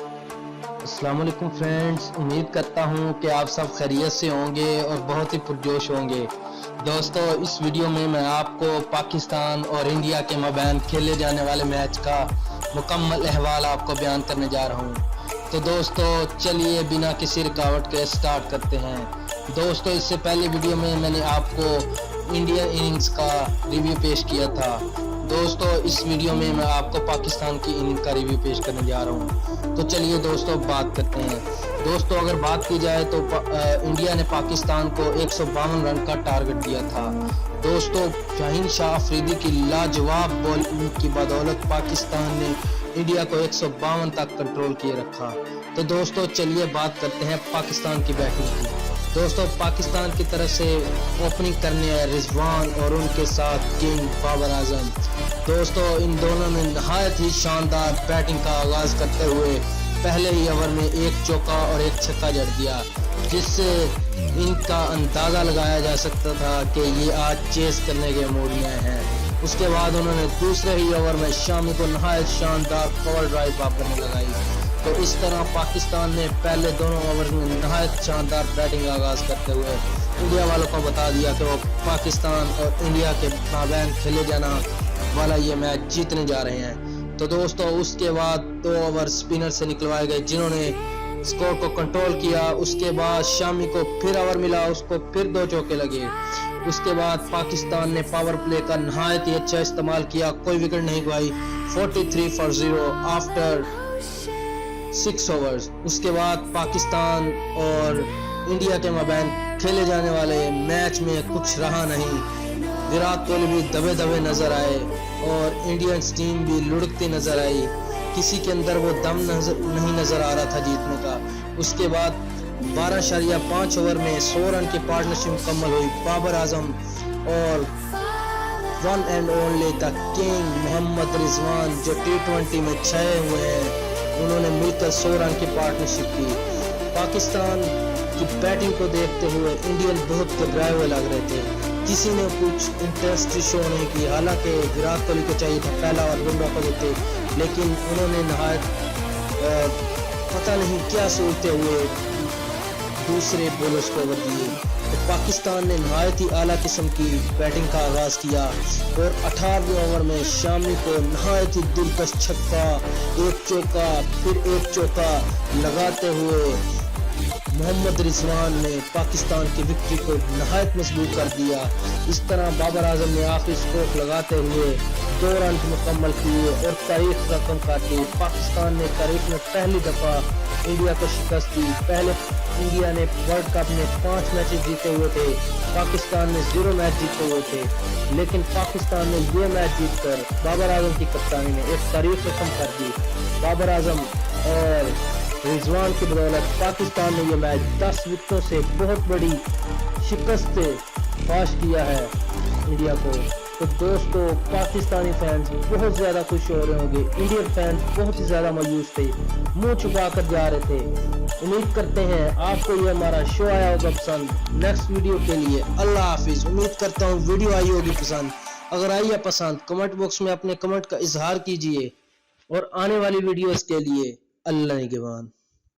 السلام علیکم فرینڈز، امید کرتا ہوں کہ آپ سب خیریت سے ہوں گے اور بہت ہی پرجوش ہوں گے۔ دوستو، اس ویڈیو میں آپ کو پاکستان اور انڈیا کے مابین کھیلے جانے والے میچ کا مکمل احوال آپ کو بیان کرنے جا رہا ہوں۔ تو دوستو چلیے بنا کسی رکاوٹ کے سٹارٹ کرتے ہیں۔ دوستو، اس سے پہلے ویڈیو میں نے آپ کو انڈیا اننگز کا ریویو پیش کیا تھا۔ دوستو اس ویڈیو میں آپ کو پاکستان کی اننگ کا ریویو پیش کرنے جا رہا ہوں۔ تو چلیے دوستو بات کرتے ہیں۔ دوستو اگر بات کی جائے تو انڈیا نے پاکستان کو 152 رن کا ٹارگٹ دیا تھا۔ دوستو شاہین شاہ افریدی کی لاجواب بولنگ کی بدولت پاکستان نے انڈیا کو 152 تک کنٹرول کیے رکھا۔ تو دوستو چلیے بات کرتے ہیں پاکستان کی بیٹنگ کی۔ دوستو پاکستان کی طرف سے اوپننگ کرنے ہیں رضوان اور ان کے ساتھ کنگ بابر اعظم۔ دوستو ان دونوں نے نہایت ہی شاندار بیٹنگ کا آغاز کرتے ہوئے پہلے ہی اوور میں ایک چوکا اور ایک چھکا جڑ دیا، جس سے ان کا اندازہ لگایا جا سکتا تھا کہ یہ آج چیز کرنے کے موڈ میں ہیں۔ اس کے بعد انہوں نے دوسرے ہی اوور میں شامی کو نہایت شاندار کور ڈرائیو بابر نے لگائی۔ تو اس طرح پاکستان نے پہلے دونوں اوور میں نہایت شاندار بیٹنگ آغاز کرتے ہوئے انڈیا والوں کو بتا دیا کہ وہ پاکستان اور انڈیا کے مابین کھیلے جانا والا یہ میچ جیتنے جا رہے ہیں۔ تو دوستو اس کے بعد 2 اوور سپنر سے نکلوائے گئے جنہوں نے سکور کو کنٹرول کیا۔ اس کے بعد شامی کو پھر اوور ملا، اس کو پھر 2 چوکے لگے۔ اس کے بعد پاکستان نے پاور پلے کا نہایت ہی اچھا استعمال کیا، کوئی وکٹ نہیں گوائی، 43 for 0 آفٹر 6 اوورز۔ اس کے بعد پاکستان اور انڈیا کے مابین کھیلے جانے والے میچ میں کچھ رہا نہیں۔ وراٹ کوہلی بھی دبے دبے نظر آئے اور انڈین ٹیم بھی لڑکتی نظر آئی، کسی کے اندر وہ دم نہیں نظر آ رہا تھا جیتنے کا۔ اس کے بعد 12.5 اوور میں 100 رن کی پارٹنرشپ مکمل ہوئی۔ بابر اعظم اور one and only the king Muhammad Rizwan جو T20 میں چھائے ہوئے ہیں، انہوں نے مل کر 100 رن کی پارٹنرشپ کی۔ پاکستان کی بیٹنگ کو دیکھتے ہوئے انڈین بہت گھبرائے ہوئے لگ رہے تھے، کسی نے کچھ انٹرسٹ شو نہیں کی۔ حالانکہ وراٹ کوہلی کو چاہیے تھا پہلا اور بمراہ کو دیتے، لیکن انہوں نے نہایت پتہ نہیں کیا سوچتے ہوئے دوسرے بولرز کو اوور دیے۔ تو پاکستان نے نہایت ہی اعلیٰ قسم کی بیٹنگ کا آغاز کیا اور 18ویں اوور میں شامی کو نہایت ہی دلکش چھکا، ایک چوکا پھر ایک چوکا لگاتے ہوئے محمد رضوان نے پاکستان کی وکٹری کو نہایت مضبوط کر دیا۔ اس طرح بابر اعظم نے آخری اسٹروک لگاتے ہوئے 2 رن مکمل کیے اور تاریخ رقم کاٹی۔ پاکستان نے تاریخ میں پہلی دفعہ انڈیا کو شکست دی۔ پہلے انڈیا نے ورلڈ کپ میں 5 میچز جیتے ہوئے تھے، پاکستان نے 0 میچ جیتے ہوئے تھے، لیکن پاکستان نے یہ میچ جیت کر بابر اعظم کی کپتانی میں ایک تاریخ رقم کر دی۔ بابر اعظم اور رضوان کی بدولت پاکستان نے یہ میچ 10 وکٹوں سے بہت بڑی شکست سے فاش کیا ہے انڈیا کو۔ تو دوستو پاکستانی فینس بہت زیادہ خوش ہو رہے ہوں گے، انڈین فینس بہت ہی زیادہ مایوس تھے، منہ چھپا کر جا رہے تھے۔ امید کرتے ہیں آپ کو یہ ہمارا شو آیا ہوگا پسند۔ نیکسٹ ویڈیو کے لیے اللہ حافظ۔ امید کرتا ہوں ویڈیو آئی ہوگی پسند۔ اگر آئی ہے پسند کمنٹ باکس میں اپنے کمنٹ کا اظہار کیجیے اور آنے والی ویڈیوز کے لیے اللہ نگہبان۔